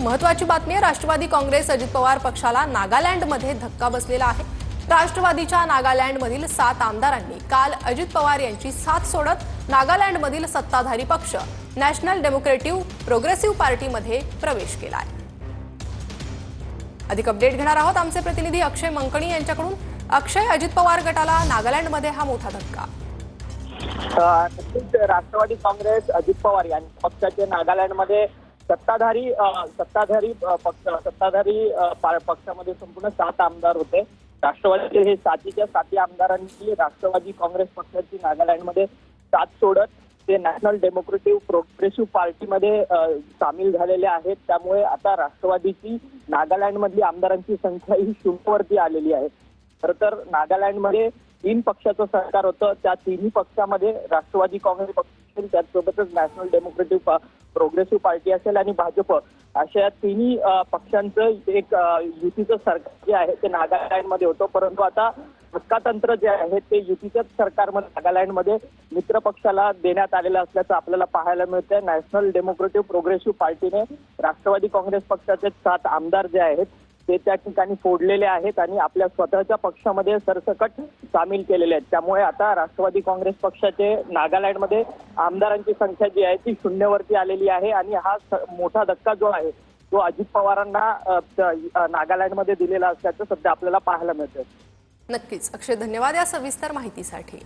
महत्त्वाची बातमी आहे। राष्ट्रवादी काँग्रेस अजित पवार पक्षाला नागालँडमध्ये धक्का बसलेला आहे। राष्ट्रवादीच्या नागालँडमधील 7 आमदारांनी काल अजित पवार यांची साथ सोडत नागालँडमधील सत्ताधारी पक्ष नॅशनल डेमोक्रेटिव्ह प्रोग्रेसिव्ह पार्टीमध्ये प्रवेश केला आहे। अधिक अपडेट घेणार आहोत आमचे प्रतिनिधी अक्षय मंकणी यांच्याकडून। अक्षय, अजित पवार गटाला नागालँडमध्ये हा मोठा धक्का। राष्ट्रवादी काँग्रेस अजित पवार यांच्या पक्षाचे नागालँडमध्ये सत्ताधारी पक्षामध्ये संपूर्ण 7 आमदार होते। राष्ट्रवादीचे हे 7च्या आमदारांनी राष्ट्रवादी काँग्रेस पक्षाची नागालँडमध्ये साथ सोडत ते नॅशनल डेमोक्रेटिव्ह प्रोग्रेसिव्ह पार्टीमध्ये सामील झालेले आहेत। त्यामुळे आता राष्ट्रवादीची नागालँडमधली आमदारांची संख्या ही 0 वरती आलेली आहे। खरं तर नागालँडमध्ये 3 पक्षाचं सरकार होतं। त्या तिन्ही पक्षामध्ये राष्ट्रवादी काँग्रेस पक्ष असेल, त्याचसोबतच नॅशनल डेमोक्रेटिव्ह प्रोग्रेसिव्ह पार्टी असेल आणि भाजप, अशा तिन्ही पक्षांचं एक युतीचं सरकार जे आहे ते नागालँडमध्ये होतं। परंतु आता धक्कातंत्र जे आहे ते युतीच्याच सरकारमध्ये नागालँडमध्ये मित्र पक्षाला देण्यात आलेलं असल्याचं आपल्याला पाहायला मिळतंय। नॅशनल डेमोक्रेटिव्ह प्रोग्रेसिव्ह पार्टीने राष्ट्रवादी काँग्रेस पक्षाचे 7 आमदार जे आहेत ते त्या ठिकाणी फोडलेले आहेत आणि आपल्या स्वतःच्या पक्षामध्ये सरसकट सामील केलेले आहेत। त्यामुळे आता राष्ट्रवादी काँग्रेस पक्षाचे नागालँडमध्ये आमदारांची संख्या जी आहे ती 0 वरती आलेली आहे आणि हा मोठा धक्का जो आहे तो अजित पवारांना नागालँडमध्ये दिलेला असल्याचं सध्या आपल्याला पाहायला मिळतंय। नक्कीच अक्षय, धन्यवाद या सविस्तर माहितीसाठी।